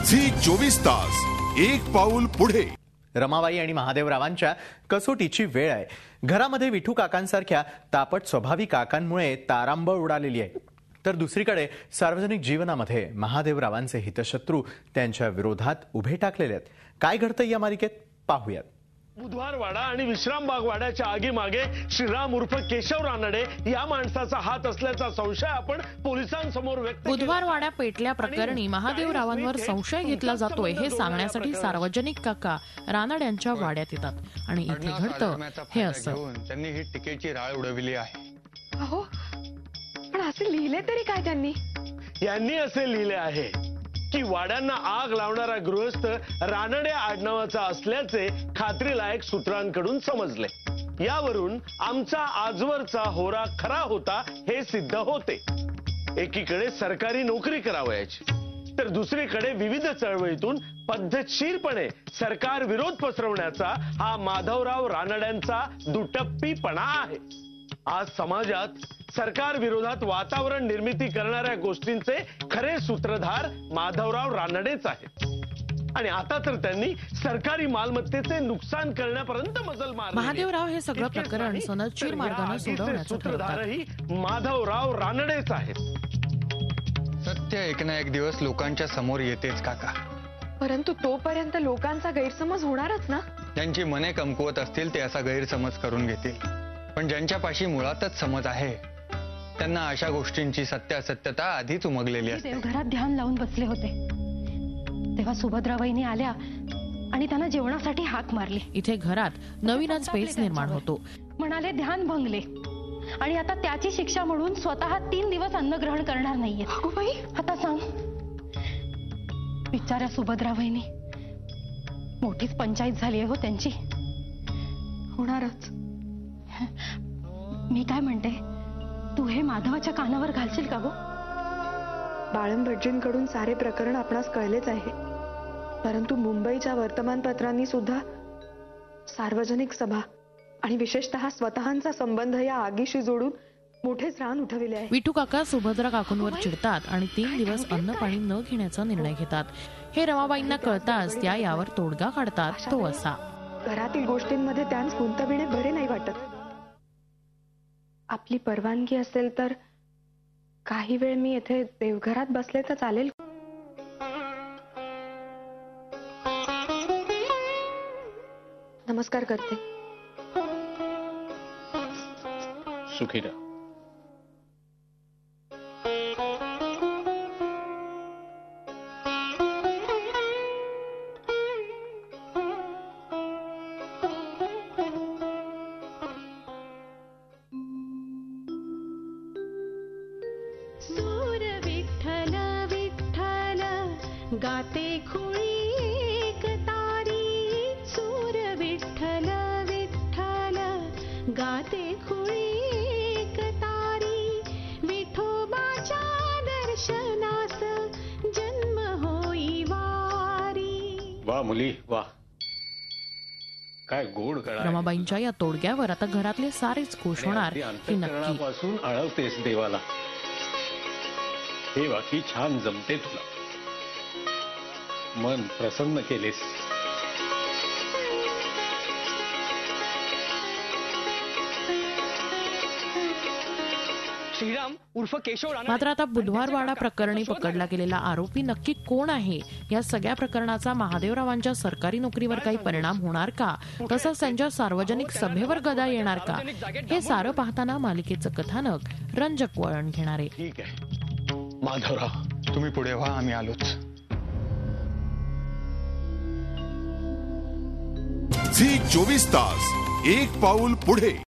Zee 24 तास एक पाऊल पुढे। रमाबाई आणि महादेवरावांच्या कसोटीची वेळ आहे। घरामध्ये विठू काकांसारख्या तापट स्वभावी काकांमुळे तारांबळ उडालेली आहे, तर दुसरीकडे सार्वजनिक जीवनामध्ये महादेवरावांचे हितशत्रू त्यांच्या विरोधात उभे टाकलेले आहेत। काय घडतं या मालिकेत पाहूयात। बुधवारवाडा आणि विश्रामबाग वाड्याच्या आगीमागे श्रीराम उर्फ केशव रानडे या माणसाचा हात असल्याचा संशय आपण पोलिसांसमोर व्यक्त केला। बुधवारवाडा पेटल्या प्रकरणी महादेवरावांवर संशय घेतला जातोय हे सांगण्यासाठी सार्वजनिक काका रानड्यांच्या वाड्यात येतात आणि इथे घडतं हे असं। त्यांनी ही टिकेची राळ उडविली आहे। अहो पण असे लिहिले तरी काय त्यांनी? यांनी असे लिहिले आहे की वाड्यांना आग लावणारा गृहस्थ रानडे आडनावाचा असल्याचे खात्रीलायक सूत्रांकडून समजले। यावरून आमचा आजवरचा होरा खरा होता हे सिद्ध होते। एकीकडे सरकारी नोकरी करावयाची, तर दुसरीकडे विविध चळवळीतून पद्धतशीरपणे सरकार विरोध पसरवण्याचा हा माधवराव रानड्यांचा दुटप्पीपणा आहे। आज समाजात सरकार विरोधात वातावरण निर्मिती करणाऱ्या गोष्टींचे खरे सूत्रधार माधवराव रानडेच आहेत आणि आता तर त्यांनी सरकारी मालमत्तेचे नुकसान करण्यापर्यंत मजल मारली। महादेवराव हे सगळं प्रकरण सनदशीर मार्गाने सोडवण्याचं सूत्रधारही माधवराव रानडेच आहेत। सत्य एक ना एक दिवस लोकांच्या समोर येतेच काका, परंतु तोपर्यंत लोकांचा गैरसमज होणारच ना। ज्यांची मने कमकुवत असतील ते असा गैरसमज करून घेतील, पण ज्यांच्या पाशी मुळातच समज आहे त्यांना अशा गोष्टींची सत्यासत्यता आधीच उमगलेली असते। देवघरात ध्यान लावून बसले होते तेव्हा सुभद्राबाईंनी आल्या आणि त्यांना जेवणासाठी हाक मारली। इथे घरात नवीनच पेच निर्माण होतो। म्हणाले ध्यान भंगले आणि आता त्याची शिक्षा म्हणून स्वतः 3 दिवस अन्न ग्रहण करणार नाहीये। अगो बाई, आता सांग, बिचाऱ्या सुभद्राबाईंनी मोठीच पंचायत झाली आहे हो त्यांची। होणारच। मी काय म्हणते, तू हे माधवाच्या कानावर घालशील का गो? बाळम भटजींकडून सारे प्रकरण आपणास कळलेच आहे, परंतु मुंबईच्या वर्तमानपत्रांनी सुद्धा सार्वजनिक सभा आणि विशेषतः स्वतःचा संबंध या आगीशी जोडून मोठेच रान उठविले आहे। विठू काका सुभद्रा काकूंवर चिडतात आणि 3 दिवस अन्न पाणी न घेण्याचा निर्णय घेतात। हे रमाबाईंना कळताच त्या यावर तोडगा काढतात, तो असा। घरातील गोष्टींमध्ये त्यांस गुंतविणे बरे नाही वाटत। आपली परवानगी असेल तर काही वेळ मी येथे देवघरात बसले तर चालेल? नमस्कार करते। सुखी रहा। सूर विठ्ठल विठ्ठल गाते खुळी एक तारी। सूर विठ्ठल विठ्ठल गाते खुळी एक तारी। विठोबाच्या दर्शनास जन्म होई वारी। वा मुली वा, काय गोड कळा। रमाबाईंच्या या तोडग्यावर आता घरातले सारेच खुश होणार हे नक्की। आळवतेस देवाला, हे वाकी छान जमते तुला, मन प्रसन्न केलेस। श्रीराम उर्फ केशव रानडे। मात्र आता बुधवारवाडा प्रकरणी पकडला गेलेला आरोपी नक्की कोण आहे, या सगळ्या प्रकरणाचा महादेवरावांच्या सरकारी नोकरीवर काही परिणाम होणार का, तसंच त्यांच्या सार्वजनिक सभेवर गदा येणार का, हे सारं पाहताना मालिकेचं कथानक रंजक वळण घेणार आहे। ठीक आहे माधवराव, तुम्ही पुढे व्हा, आम्ही आलोच। झी 24 तास एक पाऊल पुढे।